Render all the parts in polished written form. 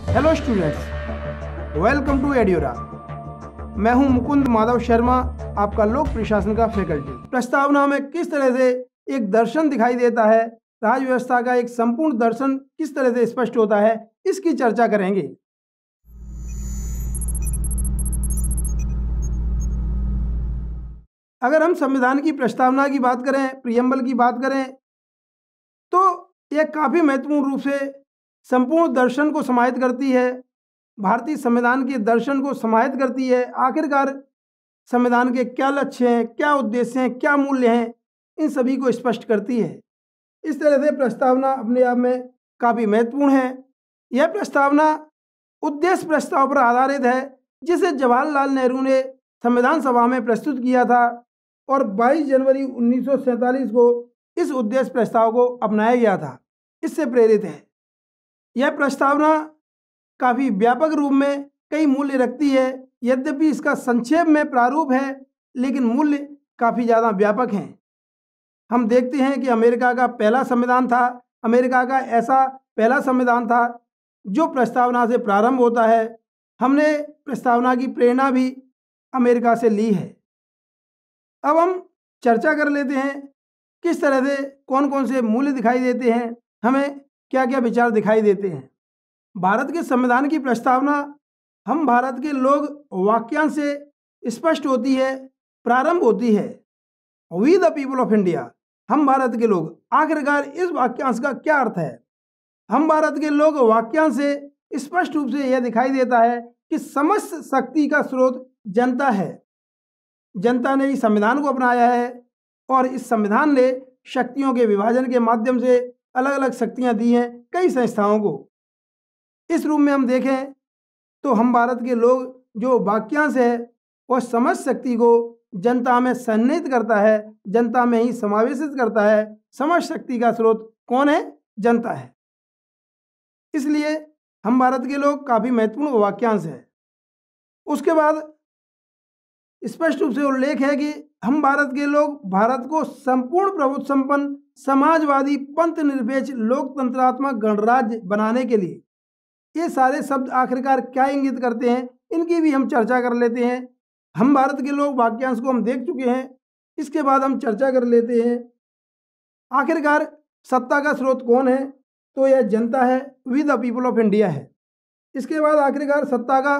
Hello students, welcome to एड्योरा। मैं हूं मुकुंद माधव शर्मा, आपका लोक प्रशासन का फैकल्टी। प्रस्तावना में किस तरह से एक दर्शन दिखाई देता है, राज्य व्यवस्था का एक संपूर्ण दर्शन किस तरह से स्पष्ट होता है, इसकी चर्चा करेंगे। अगर हम संविधान की प्रस्तावना की बात करें, प्रियम्बल की बात करें, तो यह काफ़ी महत्वपूर्ण रूप से संपूर्ण दर्शन को समाहित करती है। भारतीय संविधान के दर्शन को समाहित करती है। आखिरकार संविधान के क्या लक्ष्य हैं, क्या उद्देश्य हैं, क्या मूल्य हैं, इन सभी को स्पष्ट करती है। इस तरह से प्रस्तावना अपने आप में काफ़ी महत्वपूर्ण है। यह प्रस्तावना उद्देश्य प्रस्ताव पर आधारित है, जिसे जवाहरलाल नेहरू ने संविधान सभा में प्रस्तुत किया था और 22 जनवरी 1947 को इस उद्देश्य प्रस्ताव को अपनाया गया था। इससे प्रेरित है। यह प्रस्तावना काफ़ी व्यापक रूप में कई मूल्य रखती है। यद्यपि इसका संक्षेप में प्रारूप है, लेकिन मूल्य काफ़ी ज़्यादा व्यापक हैं। हम देखते हैं कि अमेरिका का पहला संविधान था। अमेरिका का ऐसा पहला संविधान था जो प्रस्तावना से प्रारंभ होता है। हमने प्रस्तावना की प्रेरणा भी अमेरिका से ली है। अब हम चर्चा कर लेते हैं किस तरह से कौन कौन से मूल्य दिखाई देते हैं, हमें क्या क्या विचार दिखाई देते हैं। भारत के संविधान की प्रस्तावना हम भारत के लोग वाक्यांश से स्पष्ट होती है, प्रारंभ होती है। We the people of India, हम भारत के लोग। आखिरकार इस वाक्यांश का क्या अर्थ है? हम भारत के लोग वाक्यांश से स्पष्ट रूप से यह दिखाई देता है कि समस्त शक्ति का स्रोत जनता है। जनता ने इस संविधान को अपनाया है और इस संविधान ने शक्तियों के विभाजन के माध्यम से अलग अलग शक्तियां दी हैं कई संस्थाओं को। इस रूप में हम देखें तो हम भारत के लोग जो वाक्यांश है वह समस्त शक्ति को जनता में सन्निहित करता है, जनता में ही समावेशित करता है। समस्त शक्ति का स्रोत कौन है? जनता है। इसलिए हम भारत के लोग काफ़ी महत्वपूर्ण वाक्यांश है। उसके बाद स्पष्ट रूप से उल्लेख है कि हम भारत के लोग भारत को संपूर्ण प्रभुत्व संपन्न समाजवादी पंथ निरपेक्ष लोकतंत्रात्मक गणराज्य बनाने के लिए, ये सारे शब्द आखिरकार क्या इंगित करते हैं, इनकी भी हम चर्चा कर लेते हैं। हम भारत के लोग वाक्यांश को हम देख चुके हैं, इसके बाद हम चर्चा कर लेते हैं आखिरकार सत्ता का स्रोत कौन है। तो यह जनता है, we the people of India है। इसके बाद आखिरकार सत्ता का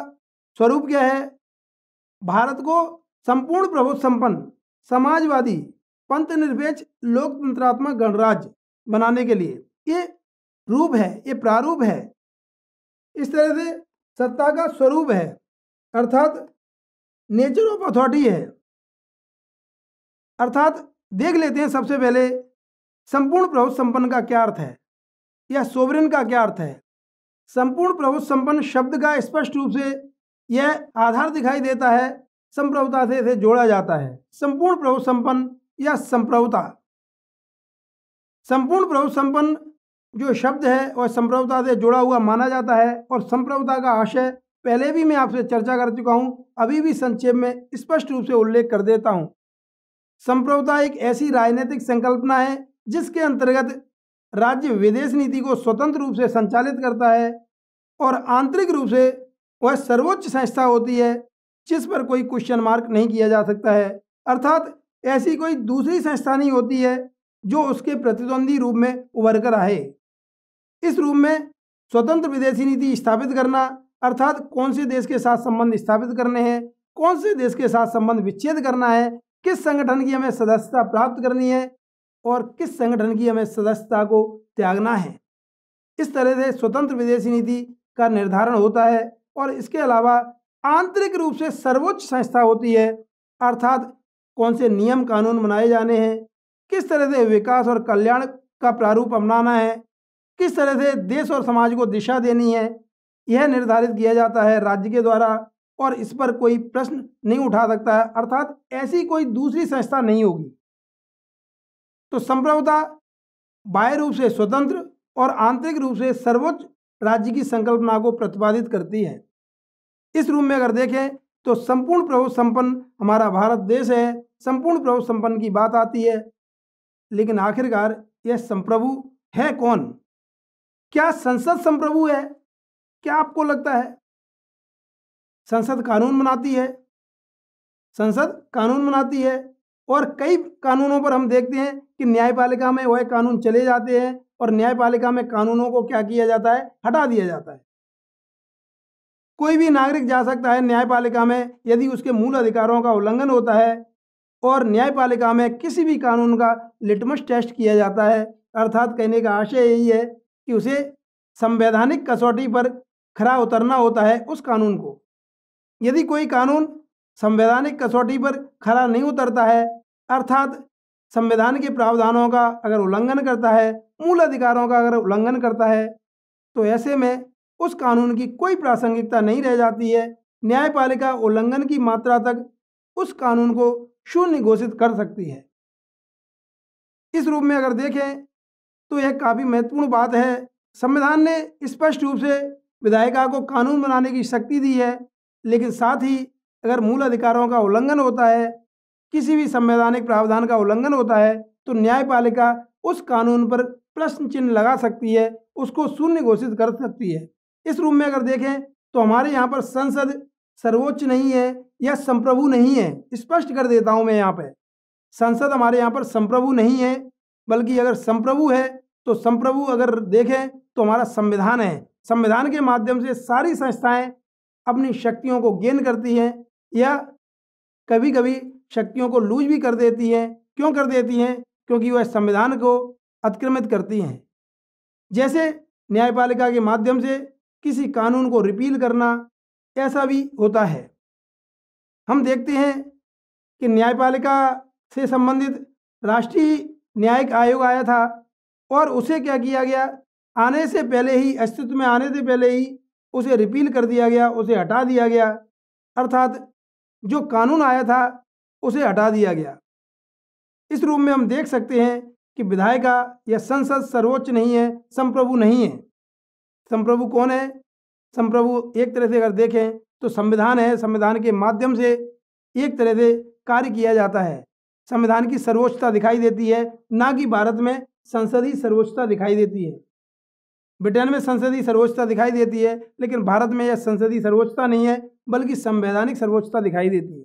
स्वरूप क्या है? भारत को संपूर्ण प्रभुत्व संपन्न समाजवादी पंथ निरपेक्ष लोकतंत्रात्मक गणराज्य बनाने के लिए ये रूप है, ये प्रारूप है। इस तरह से सत्ता का स्वरूप है, अर्थात नेचर ऑफ अथॉरिटी है। अर्थात देख लेते हैं सबसे पहले संपूर्ण प्रभुत्व संपन्न का क्या अर्थ है या सोवरेन का क्या अर्थ है। संपूर्ण प्रभुत्व संपन्न शब्द का स्पष्ट रूप से यह आधार दिखाई देता है, संप्रभुता से इसे जोड़ा जाता है। संपूर्ण प्रभुत्व संपन्न या संप्रभुता, संपूर्ण प्रभुत्व संपन्न जो शब्द है वह संप्रभुता से जुड़ा हुआ माना जाता है और संप्रभुता का आशय पहले भी मैं आपसे चर्चा कर चुका हूं, अभी भी संक्षेप में स्पष्ट रूप से उल्लेख कर देता हूं। संप्रभुता एक ऐसी राजनीतिक संकल्पना है जिसके अंतर्गत राज्य विदेश नीति को स्वतंत्र रूप से संचालित करता है और आंतरिक रूप से वह सर्वोच्च संस्था होती है जिस पर कोई क्वेश्चन मार्क नहीं किया जा सकता है। अर्थात ऐसी कोई दूसरी संस्था नहीं होती है जो उसके प्रतिद्वंदी रूप में उभर कर आए। इस रूप में स्वतंत्र विदेशी नीति स्थापित करना, अर्थात कौन से देश के साथ संबंध स्थापित करने हैं, कौन से देश के साथ संबंध विच्छेद करना है, किस संगठन की हमें सदस्यता प्राप्त करनी है और किस संगठन की हमें सदस्यता को त्यागना है। इस तरह से स्वतंत्र विदेशी नीति का निर्धारण होता है और इसके अलावा आंतरिक रूप से सर्वोच्च संस्था होती है, अर्थात कौन से नियम कानून बनाए जाने हैं, किस तरह से विकास और कल्याण का प्रारूप अपनाना है, किस तरह से देश और समाज को दिशा देनी है, यह निर्धारित किया जाता है राज्य के द्वारा और इस पर कोई प्रश्न नहीं उठा सकता है। अर्थात ऐसी कोई दूसरी संस्था नहीं होगी। तो संप्रभुता बाह्य रूप से स्वतंत्र और आंतरिक रूप से सर्वोच्च राज्य की संकल्पना को प्रतिपादित करती है। इस रूप में अगर देखें तो संपूर्ण प्रभुत्व संपन्न हमारा भारत देश है। संपूर्ण प्रभुत्व संपन्न की बात आती है, लेकिन आखिरकार यह संप्रभु है कौन? क्या संसद संप्रभु है? क्या आपको लगता है? संसद कानून बनाती है, संसद कानून बनाती है और कई कानूनों पर हम देखते हैं कि न्यायपालिका में वह कानून चले जाते हैं और न्यायपालिका में कानूनों को क्या किया जाता है? हटा दिया जाता है। कोई भी नागरिक जा सकता है न्यायपालिका में यदि उसके मूल अधिकारों का उल्लंघन होता है और न्यायपालिका में किसी भी कानून का लिटमस टेस्ट किया जाता है। अर्थात कहने का आशय यही है कि उसे संवैधानिक कसौटी पर खरा उतरना होता है उस कानून को। यदि कोई कानून संवैधानिक कसौटी पर खरा नहीं उतरता है, अर्थात संविधान के प्रावधानों का अगर उल्लंघन करता है, मूल अधिकारों का अगर उल्लंघन करता है, तो ऐसे में उस कानून की कोई प्रासंगिकता नहीं रह जाती है। न्यायपालिका उल्लंघन की मात्रा तक उस कानून को शून्य घोषित कर सकती है। इस रूप में अगर देखें तो यह काफ़ी महत्वपूर्ण बात है। संविधान ने स्पष्ट रूप से विधायिका को कानून बनाने की शक्ति दी है, लेकिन साथ ही अगर मूल अधिकारों का उल्लंघन होता है, किसी भी संवैधानिक प्रावधान का उल्लंघन होता है, तो न्यायपालिका उस कानून पर प्रश्न चिन्ह लगा सकती है, उसको शून्य घोषित कर सकती है। इस रूप में अगर देखें तो हमारे यहाँ पर संसद सर्वोच्च नहीं है या संप्रभु नहीं है। स्पष्ट कर देता हूँ मैं यहाँ पे, संसद हमारे यहाँ पर संप्रभु नहीं है, बल्कि अगर संप्रभु है तो संप्रभु अगर देखें तो हमारा संविधान है। संविधान के माध्यम से सारी संस्थाएं अपनी शक्तियों को गेन करती हैं या कभी कभी शक्तियों को लूज भी कर देती हैं। क्यों कर देती हैं? क्योंकि वह संविधान को अतिक्रमित करती हैं। जैसे न्यायपालिका के माध्यम से किसी कानून को रिपील करना, ऐसा भी होता है। हम देखते हैं कि न्यायपालिका से संबंधित राष्ट्रीय न्यायिक आयोग आया था और उसे क्या किया गया, आने से पहले ही, अस्तित्व में आने से पहले ही उसे रिपील कर दिया गया, उसे हटा दिया गया। अर्थात जो कानून आया था उसे हटा दिया गया। इस रूप में हम देख सकते हैं कि विधायिका या संसद सर्वोच्च नहीं है, संप्रभु नहीं है। संप्रभु कौन है? संप्रभु एक तरह से अगर देखें तो संविधान है। संविधान के माध्यम से एक तरह से कार्य किया जाता है। संविधान की सर्वोच्चता दिखाई देती है, ना कि भारत में संसदीय सर्वोच्चता दिखाई देती है। ब्रिटेन में संसदीय सर्वोच्चता दिखाई देती है, लेकिन भारत में यह संसदीय सर्वोच्चता नहीं है, बल्कि संवैधानिक सर्वोच्चता दिखाई देती है।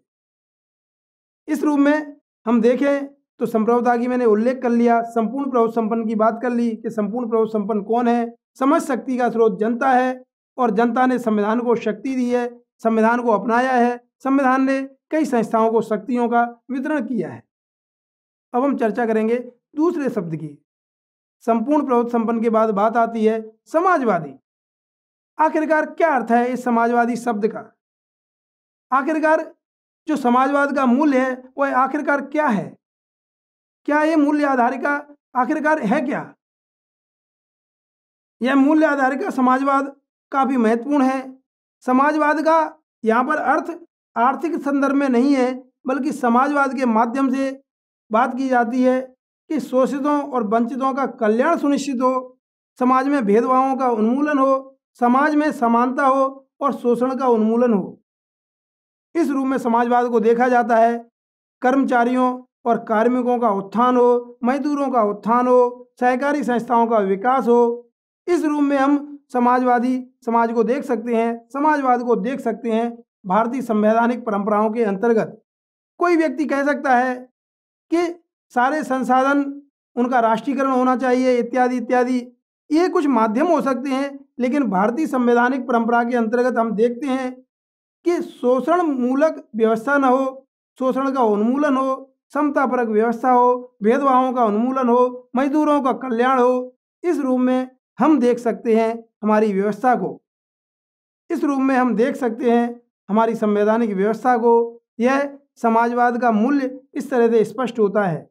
इस रूप में हम देखें तो संप्रभुता की मैंने उल्लेख कर लिया, संपूर्ण प्रभुत्व संपन्न की बात कर ली कि संपूर्ण प्रभुत्व संपन्न कौन है। समझ शक्ति का स्रोत जनता है और जनता ने संविधान को शक्ति दी है, संविधान को अपनाया है, संविधान ने कई संस्थाओं को शक्तियों का वितरण किया है। अब हम चर्चा करेंगे दूसरे शब्द की। संपूर्ण प्रभुत्व संपन्न के बाद बात आती है समाजवादी। आखिरकार क्या अर्थ है इस समाजवादी शब्द का? आखिरकार जो समाजवाद का मूल्य है वह आखिरकार क्या है? क्या ये मूल्य आधारिका आखिरकार है क्या? यह मूल्य आधारिका समाजवाद काफी महत्वपूर्ण है। समाजवाद का यहाँ पर अर्थ आर्थिक संदर्भ में नहीं है, बल्कि समाजवाद के माध्यम से बात की जाती है कि शोषितों और वंचितों का कल्याण सुनिश्चित हो, समाज में भेदभावों का उन्मूलन हो, समाज में समानता हो और शोषण का उन्मूलन हो। इस रूप में समाजवाद को देखा जाता है। कर्मचारियों और कार्मिकों का उत्थान हो, मजदूरों का उत्थान हो, सहकारी संस्थाओं का विकास हो। इस रूप में हम समाजवादी समाज को देख सकते हैं, समाजवाद को देख सकते हैं भारतीय संवैधानिक परंपराओं के अंतर्गत। कोई व्यक्ति कह सकता है कि सारे संसाधन उनका राष्ट्रीयकरण होना चाहिए इत्यादि इत्यादि, ये कुछ माध्यम हो सकते हैं, लेकिन भारतीय संवैधानिक परंपरा के अंतर्गत हम देखते हैं कि शोषण मूलक व्यवस्था न हो, शोषण का उन्मूलन हो, समतापरक व्यवस्था हो, भेदभावों का उन्मूलन हो, मजदूरों का कल्याण हो। इस रूप में हम देख सकते हैं हमारी व्यवस्था को, इस रूप में हम देख सकते हैं हमारी संवैधानिक व्यवस्था को। यह समाजवाद का मूल्य इस तरह से स्पष्ट होता है।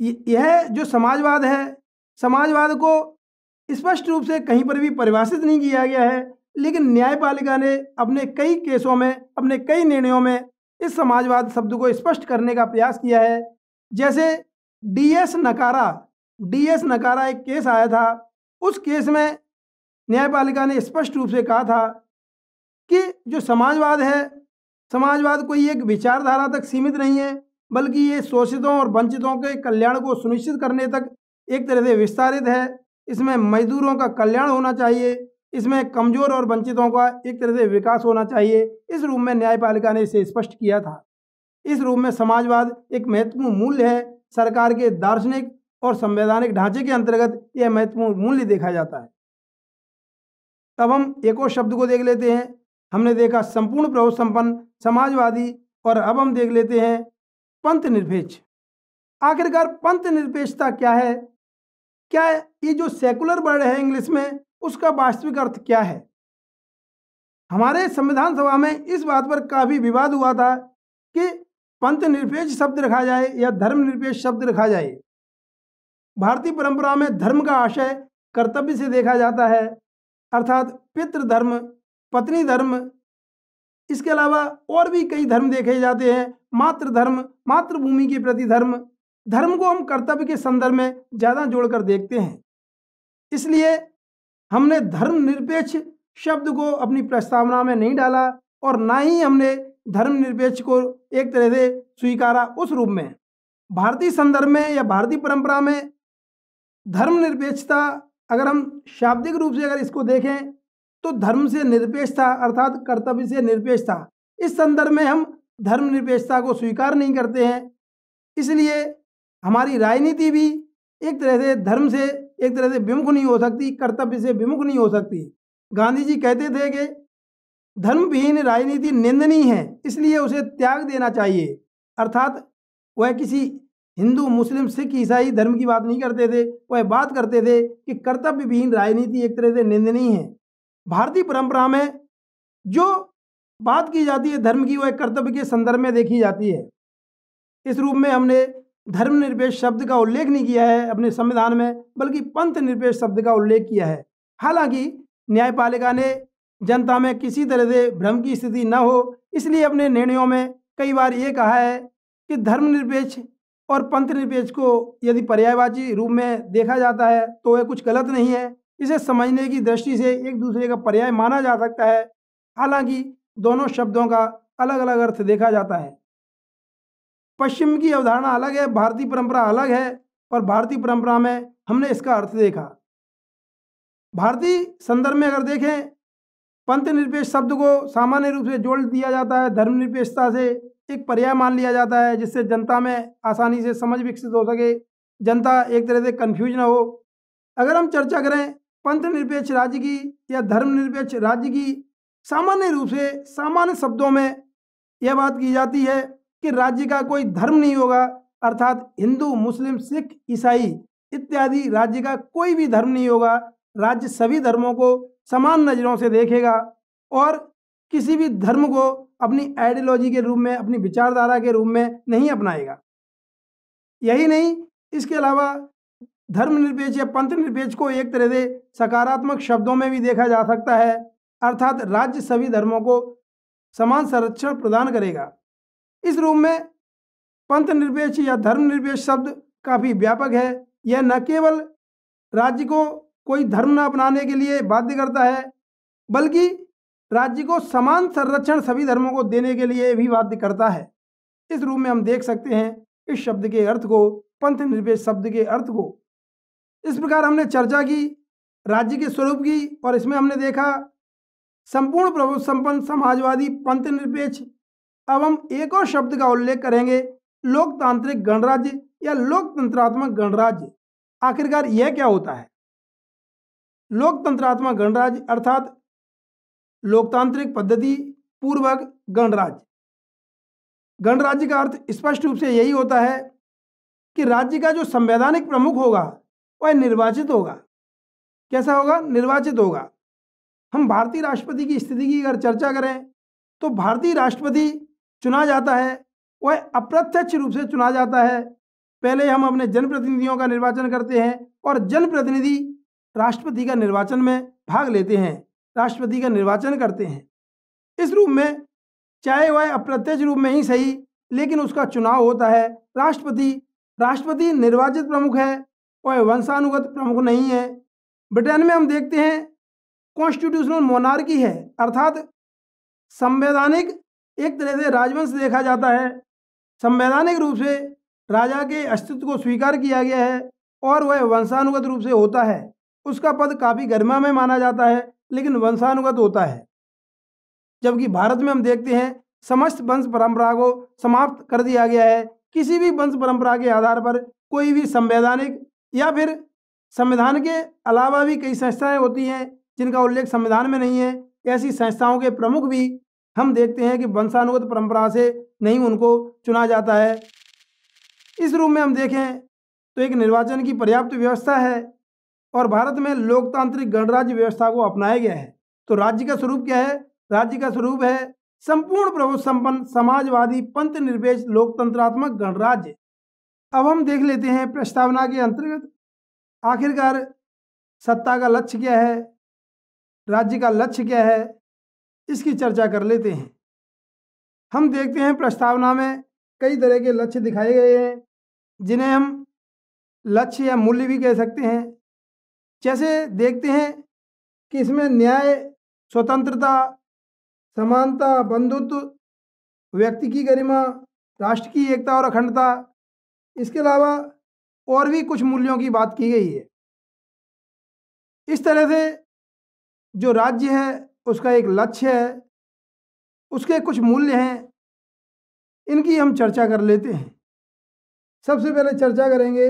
यह जो समाजवाद है, समाजवाद को स्पष्ट रूप से कहीं पर भी परिभाषित नहीं किया गया है, लेकिन न्यायपालिका ने अपने कई केसों में, अपने कई निर्णयों में इस समाजवाद शब्द को स्पष्ट करने का प्रयास किया है। जैसे डीएस नकारा एक केस आया था, उस केस में न्यायपालिका ने स्पष्ट रूप से कहा था कि जो समाजवाद है, समाजवाद कोई एक विचारधारा तक सीमित नहीं है, बल्कि ये शोषितों और वंचितों के कल्याण को सुनिश्चित करने तक एक तरह से विस्तारित है। इसमें मजदूरों का कल्याण होना चाहिए, इसमें कमजोर और वंचितों का एक तरह से विकास होना चाहिए। इस रूप में न्यायपालिका ने इसे स्पष्ट किया था। इस रूप में समाजवाद एक महत्वपूर्ण मूल्य है। सरकार के दार्शनिक और संवैधानिक ढांचे के अंतर्गत यह महत्वपूर्ण मूल्य देखा जाता है। तब हम एक और शब्द को देख लेते हैं। हमने देखा संपूर्ण प्रभुत्व संपन्न, समाजवादी, और अब हम देख लेते हैं पंथ निरपेक्ष। आखिरकार पंथ निरपेक्षता क्या है? क्या ये जो सेकुलर वर्ड है इंग्लिश में, उसका वास्तविक अर्थ क्या है? हमारे संविधान सभा में इस बात पर काफी विवाद हुआ था कि पंथ निरपेक्ष शब्द रखा जाए या धर्म निरपेक्ष शब्द रखा जाए। भारतीय परंपरा में धर्म का आशय कर्तव्य से देखा जाता है, अर्थात पितृधर्म, पत्नी धर्म, इसके अलावा और भी कई धर्म देखे जाते हैं। मातृधर्म, मातृभूमि के प्रति धर्म, धर्म को हम कर्तव्य के संदर्भ में ज़्यादा जोड़कर देखते हैं। इसलिए हमने धर्म निरपेक्ष शब्द को अपनी प्रस्तावना में नहीं डाला और ना ही हमने धर्म निरपेक्ष को एक तरह से स्वीकारा उस रूप में। भारतीय संदर्भ में या भारतीय परंपरा में धर्मनिरपेक्षता, अगर हम शाब्दिक रूप से अगर इसको देखें तो धर्म से निरपेक्षता अर्थात कर्तव्य से निरपेक्षता, इस संदर्भ में हम धर्मनिरपेक्षता को स्वीकार नहीं करते हैं। इसलिए हमारी राजनीति भी एक तरह से धर्म से एक तरह से विमुख नहीं हो सकती, कर्तव्य से विमुख नहीं हो सकती। गांधी जी कहते थे कि धर्मविहीन राजनीति निंदनीय है, इसलिए उसे त्याग देना चाहिए। अर्थात वह किसी हिंदू, मुस्लिम, सिख, ईसाई धर्म की बात नहीं करते थे, वह बात करते थे कि कर्तव्य विहीन राजनीति एक तरह से निंदनीय है। भारतीय परंपरा में जो बात की जाती है धर्म की, वह कर्तव्य के संदर्भ में देखी जाती है। इस रूप में हमने धर्मनिरपेक्ष शब्द का उल्लेख नहीं किया है अपने संविधान में, बल्कि पंथ निरपेक्ष शब्द का उल्लेख किया है। हालांकि न्यायपालिका ने जनता में किसी तरह से भ्रम की स्थिति न हो, इसलिए अपने निर्णयों में कई बार ये कहा है कि धर्मनिरपेक्ष और पंथ निरपेक्ष को यदि पर्यायवाची रूप में देखा जाता है तो वह कुछ गलत नहीं है। इसे समझने की दृष्टि से एक दूसरे का पर्याय माना जा सकता है। हालांकि दोनों शब्दों का अलग अलग अर्थ देखा जाता है। पश्चिम की अवधारणा अलग है, भारतीय परंपरा अलग है, और भारतीय परंपरा में हमने इसका अर्थ देखा। भारतीय संदर्भ में अगर देखें, पंथ निरपेक्ष शब्द को सामान्य रूप से जोड़ दिया जाता है, धर्मनिरपेक्षता से एक पर्याय मान लिया जाता है, जिससे जनता में आसानी से समझ विकसित हो सके, जनता एक तरह से कंफ्यूज न हो। अगर हम चर्चा करें पंथ निरपेक्ष राज्य की या धर्मनिरपेक्ष राज्य की, सामान्य रूप से सामान्य शब्दों में यह बात की जाती है कि राज्य का कोई धर्म नहीं होगा, अर्थात हिंदू, मुस्लिम, सिख, ईसाई इत्यादि राज्य का कोई भी धर्म नहीं होगा। राज्य सभी धर्मों को समान नज़रों से देखेगा और किसी भी धर्म को अपनी आइडियोलॉजी के रूप में, अपनी विचारधारा के रूप में नहीं अपनाएगा। यही नहीं, इसके अलावा धर्मनिरपेक्ष या पंथ निरपेक्ष को एक तरह से सकारात्मक शब्दों में भी देखा जा सकता है, अर्थात राज्य सभी धर्मों को समान संरक्षण प्रदान करेगा। इस रूप में पंथ निरपेक्ष या धर्मनिरपेक्ष शब्द काफ़ी व्यापक है। यह न केवल राज्य को कोई धर्म न अपनाने के लिए बाध्य करता है, बल्कि राज्य को समान संरक्षण सभी धर्मों को देने के लिए भी बाध्य करता है। इस रूप में हम देख सकते हैं इस शब्द के अर्थ को, पंथ निरपेक्ष शब्द के अर्थ को। इस प्रकार हमने चर्चा की राज्य के स्वरूप की, और इसमें हमने देखा संपूर्ण प्रभुत्व संपन्न, समाजवादी, पंथ निरपेक्ष। अब हम एक और शब्द का उल्लेख करेंगे, लोकतांत्रिक गणराज्य या लोकतंत्रात्मक गणराज्य। आखिरकार यह क्या होता है? लोकतंत्रात्मक गणराज्य अर्थात लोकतांत्रिक पद्धति पूर्वक गणराज्य। गणराज्य का अर्थ स्पष्ट रूप से यही होता है कि राज्य का जो संवैधानिक प्रमुख होगा वह निर्वाचित होगा। कैसा होगा? निर्वाचित होगा। हम भारतीय राष्ट्रपति की स्थिति की अगर चर्चा करें तो भारतीय राष्ट्रपति चुना जाता है, वह अप्रत्यक्ष रूप से चुना जाता है। पहले हम अपने जनप्रतिनिधियों का निर्वाचन करते हैं और जनप्रतिनिधि राष्ट्रपति का निर्वाचन में भाग लेते हैं, राष्ट्रपति का निर्वाचन करते हैं। इस रूप में चाहे वह अप्रत्यक्ष रूप में ही सही, लेकिन उसका चुनाव होता है। राष्ट्रपति निर्वाचित प्रमुख है, वह वंशानुगत प्रमुख नहीं है। ब्रिटेन में हम देखते हैं कॉन्स्टिट्यूशनल मोनार्की है, अर्थात संवैधानिक एक तरह से राजवंश देखा जाता है। संवैधानिक रूप से राजा के अस्तित्व को स्वीकार किया गया है और वह वंशानुगत रूप से होता है। उसका पद काफ़ी गरिमा में माना जाता है, लेकिन वंशानुगत होता है। जबकि भारत में हम देखते हैं समस्त वंश परंपरा को समाप्त कर दिया गया है। किसी भी वंश परंपरा के आधार पर कोई भी संवैधानिक या फिर संविधान के अलावा भी कई संस्थाएं होती हैं जिनका उल्लेख संविधान में नहीं है। ऐसी संस्थाओं के प्रमुख भी हम देखते हैं कि वंशानुगत परंपरा से नहीं उनको चुना जाता है। इस रूप में हम देखें तो एक निर्वाचन की पर्याप्त व्यवस्था है और भारत में लोकतांत्रिक गणराज्य व्यवस्था को अपनाया गया है। तो राज्य का स्वरूप क्या है? राज्य का स्वरूप है संपूर्ण प्रभुत्व संपन्न समाजवादी पंथ निरपेक्ष लोकतंत्रात्मक गणराज्य। अब हम देख लेते हैं प्रस्तावना के अंतर्गत आखिरकार सत्ता का लक्ष्य क्या है, राज्य का लक्ष्य क्या है, इसकी चर्चा कर लेते हैं। हम देखते हैं प्रस्तावना में कई तरह के लक्ष्य दिखाए गए हैं जिन्हें हम लक्ष्य या मूल्य भी कह सकते हैं। जैसे देखते हैं कि इसमें न्याय, स्वतंत्रता, समानता, बंधुत्व, व्यक्ति की गरिमा, राष्ट्र की एकता और अखंडता, इसके अलावा और भी कुछ मूल्यों की बात की गई है। इस तरह से जो राज्य है उसका एक लक्ष्य है, उसके कुछ मूल्य हैं, इनकी हम चर्चा कर लेते हैं। सबसे पहले चर्चा करेंगे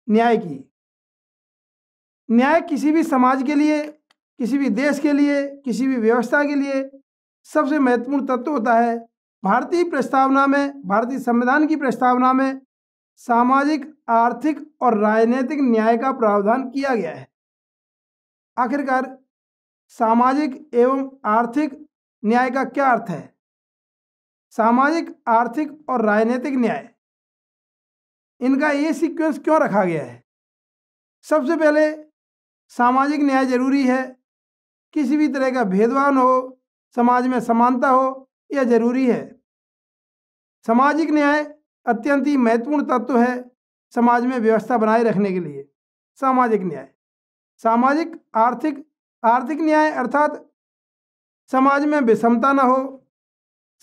न्याय की। न्याय किसी भी समाज के लिए, किसी भी देश के लिए, किसी भी व्यवस्था के लिए सबसे महत्वपूर्ण तत्व होता है। भारतीय प्रस्तावना में, भारतीय संविधान की प्रस्तावना में सामाजिक, आर्थिक और राजनीतिक न्याय का प्रावधान किया गया है। आखिरकार सामाजिक एवं आर्थिक न्याय का क्या अर्थ है? सामाजिक, आर्थिक और राजनीतिक न्याय, इनका ये सीक्वेंस क्यों रखा गया है? सबसे पहले सामाजिक न्याय जरूरी है, किसी भी तरह का भेदभाव न हो, समाज में समानता हो, यह जरूरी है। सामाजिक न्याय अत्यंत ही महत्वपूर्ण तत्व है समाज में व्यवस्था बनाए रखने के लिए। सामाजिक न्याय, सामाजिक, आर्थिक न्याय अर्थात समाज में विषमता न हो,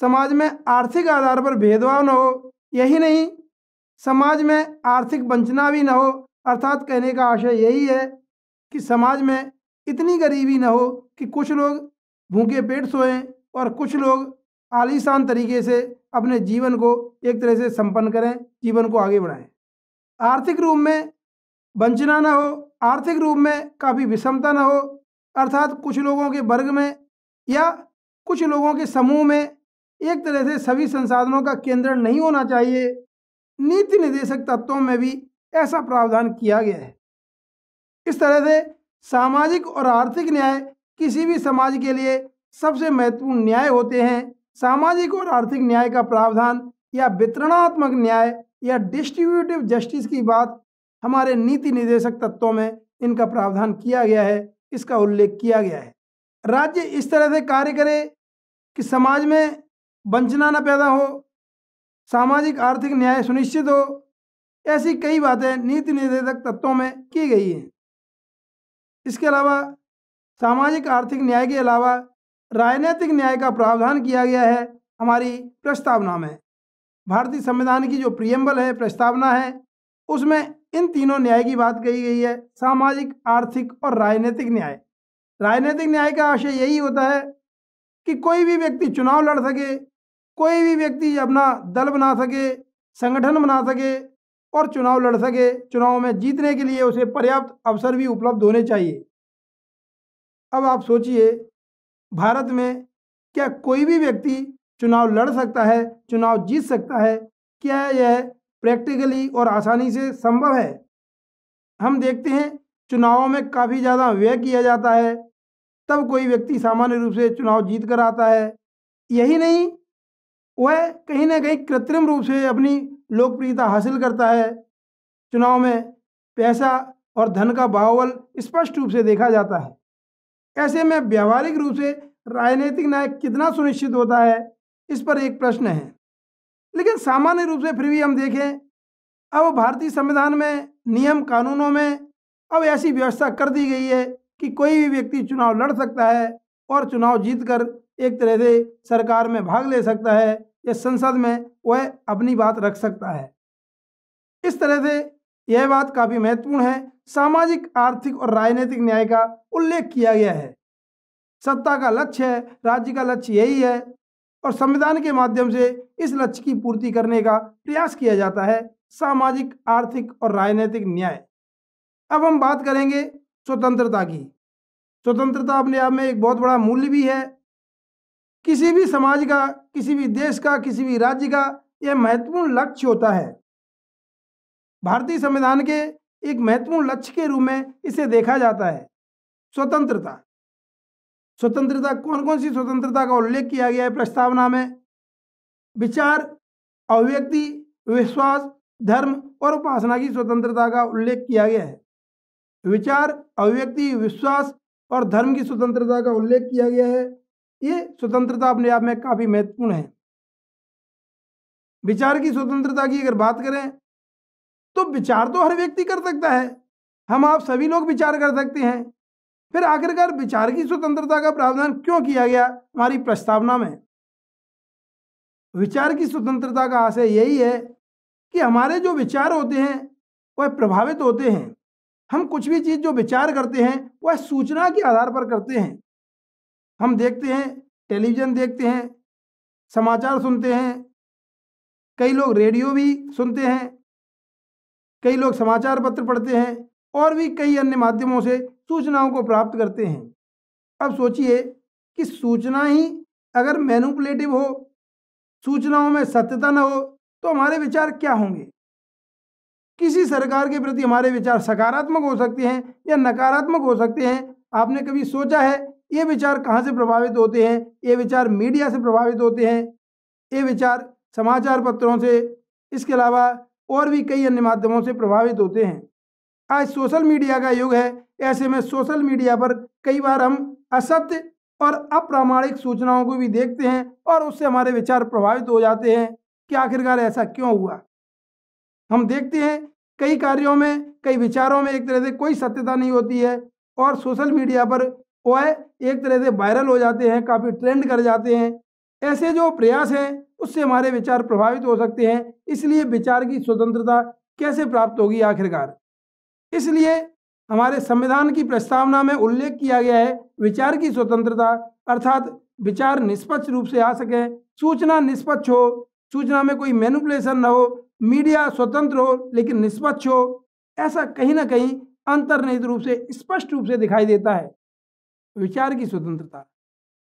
समाज में आर्थिक आधार पर भेदभाव न हो। यही नहीं, समाज में आर्थिक वंचना भी न हो, अर्थात कहने का आशय यही है कि समाज में इतनी गरीबी न हो कि कुछ लोग भूखे पेट सोएं और कुछ लोग आलीशान तरीके से अपने जीवन को एक तरह से संपन्न करें, जीवन को आगे बढ़ाएं। आर्थिक रूप में वंचना न हो, आर्थिक रूप में काफ़ी विषमता न हो, अर्थात कुछ लोगों के वर्ग में या कुछ लोगों के समूह में एक तरह से सभी संसाधनों का केंद्रण नहीं होना चाहिए। नीति निर्देशक तत्वों में भी ऐसा प्रावधान किया गया है। इस तरह से सामाजिक और आर्थिक न्याय किसी भी समाज के लिए सबसे महत्वपूर्ण न्याय होते हैं। सामाजिक और आर्थिक न्याय का प्रावधान या वितरणात्मक न्याय या डिस्ट्रीब्यूटिव जस्टिस की बात हमारे नीति निर्देशक तत्वों में इनका प्रावधान किया गया है, इसका उल्लेख किया गया है। राज्य इस तरह से कार्य करे कि समाज में वंचना न पैदा हो, सामाजिक आर्थिक न्याय सुनिश्चित हो, ऐसी कई बातें नीति निर्देशक तत्वों में की गई हैं। इसके अलावा सामाजिक आर्थिक न्याय के अलावा राजनीतिक न्याय का प्रावधान किया गया है हमारी प्रस्तावना में। भारतीय संविधान की जो प्रियम्बल है, प्रस्तावना है, उसमें इन तीनों न्याय की बात कही गई है, सामाजिक, आर्थिक और राजनीतिक न्याय। राजनीतिक न्याय का आशय यही होता है कि कोई भी व्यक्ति चुनाव लड़ सके, कोई भी व्यक्ति अपना दल बना सके, संगठन बना सके और चुनाव लड़ सके। चुनाव में जीतने के लिए उसे पर्याप्त अवसर भी उपलब्ध होने चाहिए। अब आप सोचिए, भारत में क्या कोई भी व्यक्ति चुनाव लड़ सकता है, चुनाव जीत सकता है? क्या यह प्रैक्टिकली और आसानी से संभव है? हम देखते हैं चुनावों में काफ़ी ज़्यादा व्यय किया जाता है, तब कोई व्यक्ति सामान्य रूप से चुनाव जीत कर आता है। यही नहीं, वह कहीं ना कहीं कृत्रिम रूप से अपनी लोकप्रियता हासिल करता है। चुनाव में पैसा और धन का बाहुबल स्पष्ट रूप से देखा जाता है। ऐसे में व्यावहारिक रूप से राजनीतिक न्याय कितना सुनिश्चित होता है, इस पर एक प्रश्न है। लेकिन सामान्य रूप से फिर भी हम देखें, अब भारतीय संविधान में, नियम कानूनों में अब ऐसी व्यवस्था कर दी गई है कि कोई भी व्यक्ति चुनाव लड़ सकता है और चुनाव जीतकर एक तरह से सरकार में भाग ले सकता है या संसद में वह अपनी बात रख सकता है। इस तरह से यह बात काफ़ी महत्वपूर्ण है। सामाजिक, आर्थिक और राजनीतिक न्याय का उल्लेख किया गया है। सत्ता का लक्ष्य है, राज्य का लक्ष्य यही है और संविधान के माध्यम से इस लक्ष्य की पूर्ति करने का प्रयास किया जाता है, सामाजिक, आर्थिक और राजनीतिक न्याय। अब हम बात करेंगे स्वतंत्रता की। स्वतंत्रता अपने आप में एक बहुत बड़ा मूल्य भी है। किसी भी समाज का, किसी भी देश का, किसी भी राज्य का यह महत्वपूर्ण लक्ष्य होता है। भारतीय संविधान के एक महत्वपूर्ण लक्ष्य के रूप में इसे देखा जाता है। स्वतंत्रता, स्वतंत्रता कौन कौन सी स्वतंत्रता का उल्लेख किया गया है प्रस्तावना में? विचार, अभिव्यक्ति, विश्वास, धर्म और उपासना की स्वतंत्रता का उल्लेख किया गया है। विचार, अभिव्यक्ति, विश्वास और धर्म की स्वतंत्रता का उल्लेख किया गया है। ये स्वतंत्रता अपने आप में काफी महत्वपूर्ण है। विचार की स्वतंत्रता की अगर बात करें तो विचार तो हर व्यक्ति कर सकता है, हम आप सभी लोग विचार कर सकते हैं। फिर आखिरकार विचार की स्वतंत्रता का प्रावधान क्यों किया गया हमारी प्रस्तावना में? विचार की स्वतंत्रता का आशय यही है कि हमारे जो विचार होते हैं वह प्रभावित होते हैं। हम कुछ भी चीज जो विचार करते हैं वह सूचना के आधार पर करते हैं। हम देखते हैं, टेलीविजन देखते हैं, समाचार सुनते हैं, कई लोग रेडियो भी सुनते हैं, कई लोग समाचार पत्र पढ़ते हैं और भी कई अन्य माध्यमों से सूचनाओं को प्राप्त करते हैं। अब सोचिए कि सूचना ही अगर मैनिपुलेटिव हो, सूचनाओं में सत्यता न हो, तो हमारे विचार क्या होंगे? किसी सरकार के प्रति हमारे विचार सकारात्मक हो सकते हैं या नकारात्मक हो सकते हैं। आपने कभी सोचा है ये विचार कहाँ से प्रभावित होते हैं? ये विचार मीडिया से प्रभावित होते हैं, ये विचार समाचार पत्रों से, इसके अलावा और भी कई अन्य माध्यमों से प्रभावित होते हैं। आज सोशल मीडिया का युग है, ऐसे में सोशल मीडिया पर कई बार हम असत्य और अप्रामाणिक सूचनाओं को भी देखते हैं और उससे हमारे विचार प्रभावित हो जाते हैं कि आखिरकार ऐसा क्यों हुआ। हम देखते हैं कई कार्यों में, कई विचारों में एक तरह से कोई सत्यता नहीं होती है और सोशल मीडिया पर वह एक तरह से वायरल हो जाते हैं, काफ़ी ट्रेंड कर जाते हैं। ऐसे जो प्रयास हैं उससे हमारे विचार प्रभावित हो सकते हैं। इसलिए विचार की स्वतंत्रता कैसे प्राप्त होगी आखिरकार? इसलिए हमारे संविधान की प्रस्तावना में उल्लेख किया गया है विचार की स्वतंत्रता, अर्थात विचार निष्पक्ष रूप से आ सके, सूचना निष्पक्ष हो, सूचना में कोई मैनिपुलेशन न हो, मीडिया स्वतंत्र हो लेकिन निष्पक्ष हो। ऐसा कहीं ना कहीं अंतर्निहित रूप से, स्पष्ट रूप से दिखाई देता है। विचार की स्वतंत्रता,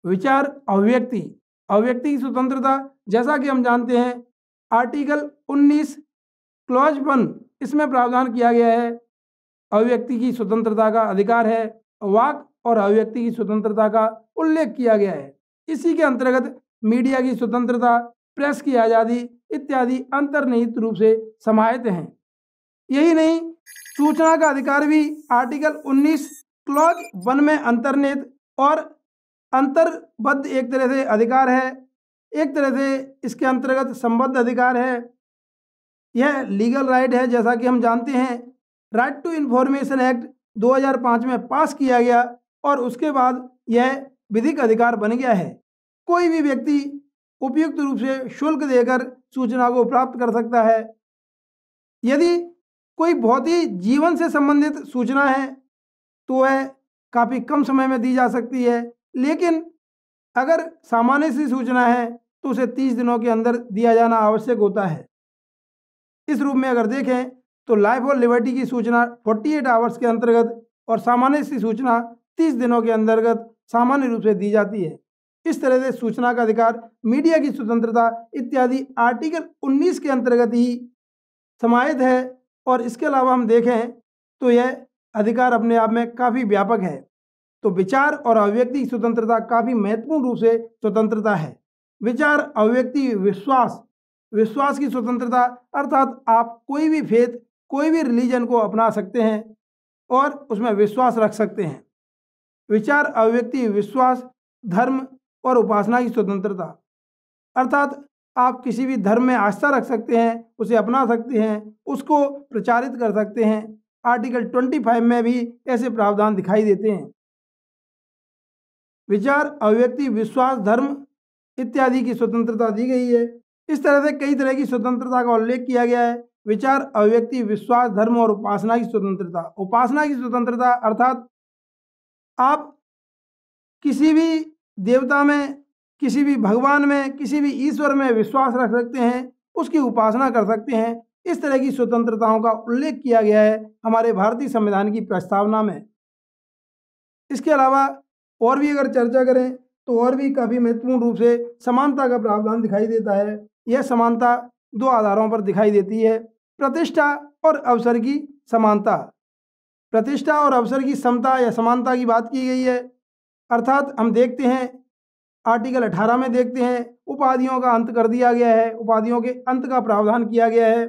विचार, अभिव्यक्ति, अभिव्यक्ति की स्वतंत्रता, जैसा कि हम जानते हैं आर्टिकल 19 क्लॉज 1 इसमें प्रावधान किया गया है अभिव्यक्ति की स्वतंत्रता का अधिकार है, वाक और अभिव्यक्ति की स्वतंत्रता का उल्लेख किया गया है। इसी के अंतर्गत मीडिया की स्वतंत्रता, प्रेस की आज़ादी इत्यादि अंतर्निहित रूप से समाहित हैं। यही नहीं, सूचना का अधिकार भी आर्टिकल 19 क्लॉज 1 में अंतर्निहित और अंतर्बद्ध एक तरह से अधिकार है। एक तरह से इसके अंतर्गत संबद्ध अधिकार है। यह लीगल राइट है, जैसा कि हम जानते हैं राइट टू इन्फॉर्मेशन एक्ट 2005 में पास किया गया और उसके बाद यह विधिक अधिकार बन गया है। कोई भी व्यक्ति उपयुक्त रूप से शुल्क देकर सूचना को प्राप्त कर सकता है। यदि कोई बहुत ही जीवन से संबंधित सूचना है तो वह काफ़ी कम समय में दी जा सकती है, लेकिन अगर सामान्य सी सूचना है तो उसे 30 दिनों के अंदर दिया जाना आवश्यक होता है। इस रूप में अगर देखें तो लाइफ और लिबर्टी की सूचना 48 आवर्स के अंतर्गत और सामान्य सी सूचना 30 दिनों के अंतर्गत सामान्य रूप से दी जाती है। इस तरह से सूचना का अधिकार, मीडिया की स्वतंत्रता इत्यादि आर्टिकल 19 के अंतर्गत ही समाहित है और इसके अलावा हम देखें तो यह अधिकार अपने आप में काफ़ी व्यापक है। तो विचार और अभिव्यक्ति की स्वतंत्रता काफ़ी महत्वपूर्ण रूप से स्वतंत्रता है। विचार, अभिव्यक्ति, विश्वास, विश्वास की स्वतंत्रता, अर्थात आप कोई भी फेथ, कोई भी रिलीजन को अपना सकते हैं और उसमें विश्वास रख सकते हैं। विचार, अभिव्यक्ति, विश्वास, धर्म और उपासना की स्वतंत्रता, अर्थात आप किसी भी धर्म में आस्था रख सकते हैं, उसे अपना सकते हैं, उसको प्रचारित कर सकते हैं। आर्टिकल 25 में भी ऐसे प्रावधान दिखाई देते हैं। विचार, अभिव्यक्ति, विश्वास, धर्म इत्यादि की स्वतंत्रता दी गई है। इस तरह से कई तरह की स्वतंत्रता का उल्लेख किया गया है। विचार, अभिव्यक्ति, विश्वास, धर्म और उपासना की स्वतंत्रता। उपासना की स्वतंत्रता अर्थात आप किसी भी देवता में, किसी भी भगवान में, किसी भी ईश्वर में विश्वास रख सकते हैं, उसकी उपासना कर सकते हैं। इस तरह की स्वतंत्रताओं का उल्लेख किया गया है हमारे भारतीय संविधान की प्रस्तावना में। इसके अलावा और भी अगर चर्चा करें तो और भी काफ़ी महत्वपूर्ण रूप से समानता का प्रावधान दिखाई देता है। यह समानता दो आधारों पर दिखाई देती है, प्रतिष्ठा और अवसर की समानता। प्रतिष्ठा और अवसर की समता या समानता की बात की गई है, अर्थात हम देखते हैं आर्टिकल 18 में देखते हैं उपाधियों का अंत कर दिया गया है, उपाधियों के अंत का प्रावधान किया गया है।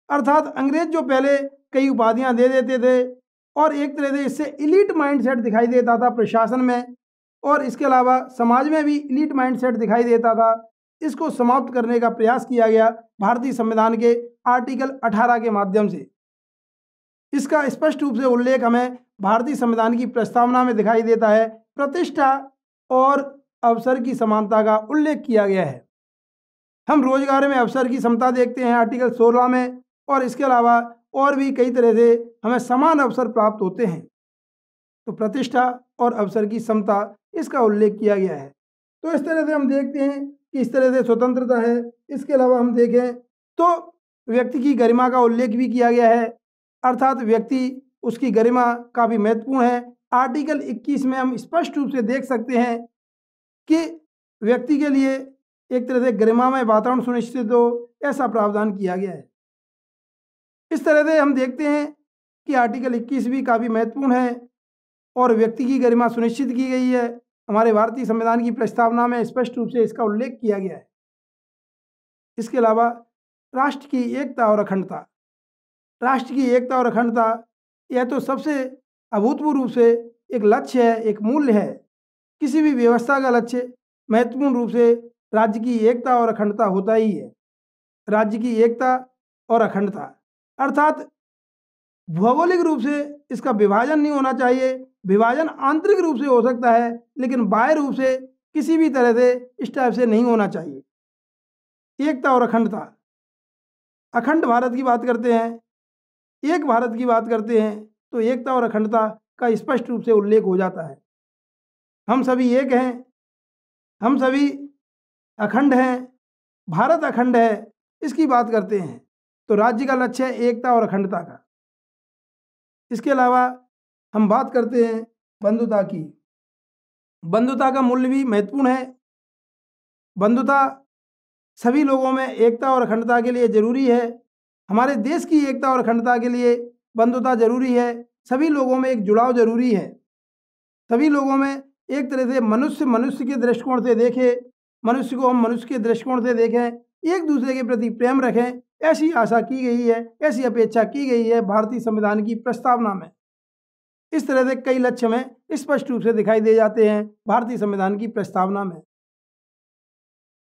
अर्थात अंग्रेज जो पहले कई उपाधियां दे देते थे और एक तरह से इससे इलीट माइंडसेट दिखाई देता था प्रशासन में, और इसके अलावा समाज में भी इलीट माइंडसेट दिखाई देता था, इसको समाप्त करने का प्रयास किया गया भारतीय संविधान के आर्टिकल 18 के माध्यम से। इसका स्पष्ट रूप से उल्लेख हमें भारतीय संविधान की प्रस्तावना में दिखाई देता है। प्रतिष्ठा और अवसर की समानता का उल्लेख किया गया है। हम रोजगार में अवसर की समता देखते हैं आर्टिकल 16 में, और इसके अलावा और भी कई तरह से हमें समान अवसर प्राप्त होते हैं। तो प्रतिष्ठा और अवसर की समता, इसका उल्लेख किया गया है। तो इस तरह से हम देखते हैं कि इस तरह से स्वतंत्रता है। इसके अलावा हम देखें तो व्यक्ति की गरिमा का उल्लेख भी किया गया है, अर्थात व्यक्ति, उसकी गरिमा काफ़ी महत्वपूर्ण है। आर्टिकल 21 में हम स्पष्ट रूप से देख सकते हैं कि व्यक्ति के लिए एक तरह से गरिमामय वातावरण सुनिश्चित हो, ऐसा प्रावधान किया गया है। इस तरह से हम देखते हैं कि आर्टिकल 21 भी काफ़ी महत्वपूर्ण है और व्यक्ति की गरिमा सुनिश्चित की गई है। हमारे भारतीय संविधान की प्रस्तावना में स्पष्ट रूप से इसका उल्लेख किया गया है। इसके अलावा राष्ट्र की एकता और अखंडता, राष्ट्र की एकता और अखंडता, यह तो सबसे अभूतपूर्व रूप से एक लक्ष्य है, एक मूल्य है। किसी भी व्यवस्था का लक्ष्य महत्वपूर्ण रूप से राज्य की एकता और अखंडता होता ही है। राज्य की एकता और अखंडता, अर्थात भौगोलिक रूप से इसका विभाजन नहीं होना चाहिए। विभाजन आंतरिक रूप से हो सकता है, लेकिन बाह्य रूप से किसी भी तरह से इस टाइप से नहीं होना चाहिए। एकता और अखंडता, अखंड भारत की बात करते हैं, एक भारत की बात करते हैं, तो एकता और अखंडता का स्पष्ट रूप से उल्लेख हो जाता है। हम सभी एक हैं, हम सभी अखंड हैं, भारत अखंड है, इसकी बात करते हैं। तो राज्य का लक्ष्य है एकता और अखंडता का। इसके अलावा हम बात करते हैं बंधुता की। बंधुता का मूल्य भी महत्वपूर्ण है। बंधुता सभी लोगों में एकता और अखंडता के लिए जरूरी है। हमारे देश की एकता और अखंडता के लिए बंधुता जरूरी है। सभी लोगों में एक जुड़ाव जरूरी है। सभी लोगों में एक तरह से मनुष्य के दृष्टिकोण से देखें, मनुष्य को हम मनुष्य के दृष्टिकोण से देखें, एक दूसरे के प्रति प्रेम रखें, ऐसी आशा की गई है, ऐसी अपेक्षा की गई है भारतीय संविधान की प्रस्तावना में। इस तरह से कई लक्ष्य में स्पष्ट रूप से दिखाई दे जाते हैं भारतीय संविधान की प्रस्तावना में।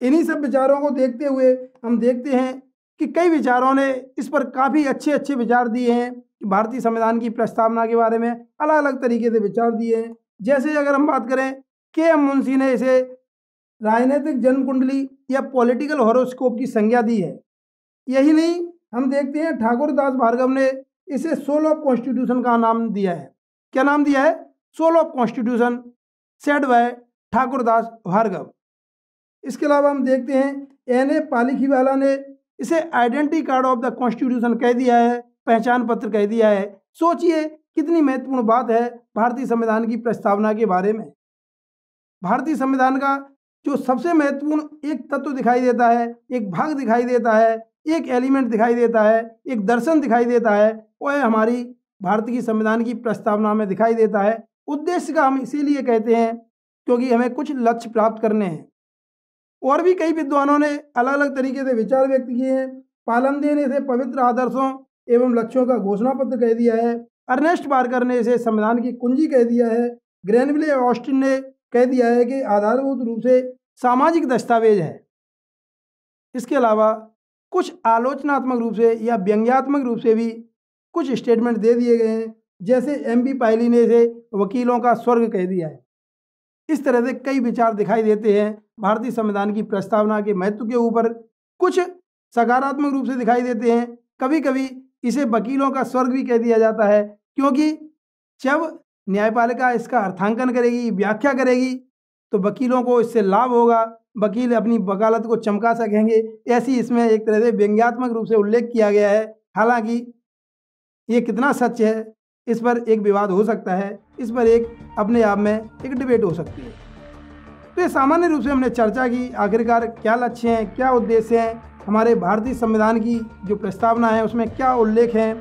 इन्हीं सब विचारों को देखते हुए हम देखते हैं कि कई विचारों ने इस पर काफ़ी अच्छे अच्छे विचार दिए हैं कि भारतीय संविधान की प्रस्तावना के बारे में अलग अलग तरीके से विचार दिए हैं। जैसे अगर हम बात करें, के.एम. मुंशी ने इसे राजनीतिक जन्म कुंडली या पॉलिटिकल हॉरोस्कोप की संज्ञा दी है। यही नहीं, हम देखते हैं ठाकुर दास भार्गव ने इसे सोल ऑफ कॉन्स्टिट्यूशन का नाम दिया है। क्या नाम दिया है? Soul of constitution, said by Thakur Das Bhargava. इसके अलावा हम देखते हैं एन.ए. पालीखीवाला ने इसे identity card of the constitution कह दिया है, पहचान पत्र कह दिया है। सोचिए कितनी महत्वपूर्ण बात है भारतीय संविधान की प्रस्तावना के बारे में। भारतीय संविधान का जो सबसे महत्वपूर्ण एक तत्व दिखाई देता है, एक भाग दिखाई देता है, एक एलिमेंट दिखाई देता है, एक दर्शन दिखाई देता है, वो है हमारी भारतीय संविधान की प्रस्तावना में दिखाई देता है। उद्देश्य का हम इसीलिए कहते हैं क्योंकि हमें कुछ लक्ष्य प्राप्त करने हैं। और भी कई विद्वानों ने अलग अलग तरीके से विचार व्यक्त किए हैं। पालमदे ने इसे पवित्र आदर्शों एवं लक्ष्यों का घोषणा पत्र कह दिया है। अर्नेस्ट बार्कर ने इसे संविधान की कुंजी कह दिया है। ग्रेनविले ऑस्टिन ने कह दिया है कि आधारभूत रूप से सामाजिक दस्तावेज है। इसके अलावा कुछ आलोचनात्मक रूप से या व्यंग्यात्मक रूप से भी कुछ स्टेटमेंट दे दिए गए हैं। जैसे एम.बी. पायली ने इसे वकीलों का स्वर्ग कह दिया है। इस तरह से कई विचार दिखाई देते हैं भारतीय संविधान की प्रस्तावना के महत्व के ऊपर। कुछ सकारात्मक रूप से दिखाई देते हैं, कभी कभी इसे वकीलों का स्वर्ग भी कह दिया जाता है, क्योंकि जब न्यायपालिका इसका अर्थांकन करेगी, व्याख्या करेगी, तो वकीलों को इससे लाभ होगा, वकील अपनी वकालत को चमका सकेंगे। ऐसी इसमें एक तरह से व्यंग्यात्मक रूप से उल्लेख किया गया है। हालांकि ये कितना सच है, इस पर एक विवाद हो सकता है, इस पर एक अपने आप में एक डिबेट हो सकती है। तो ये सामान्य रूप से हमने चर्चा की, आखिरकार क्या लक्ष्य हैं, क्या उद्देश्य हैं, हमारे भारतीय संविधान की जो प्रस्तावना है उसमें क्या उल्लेख हैं,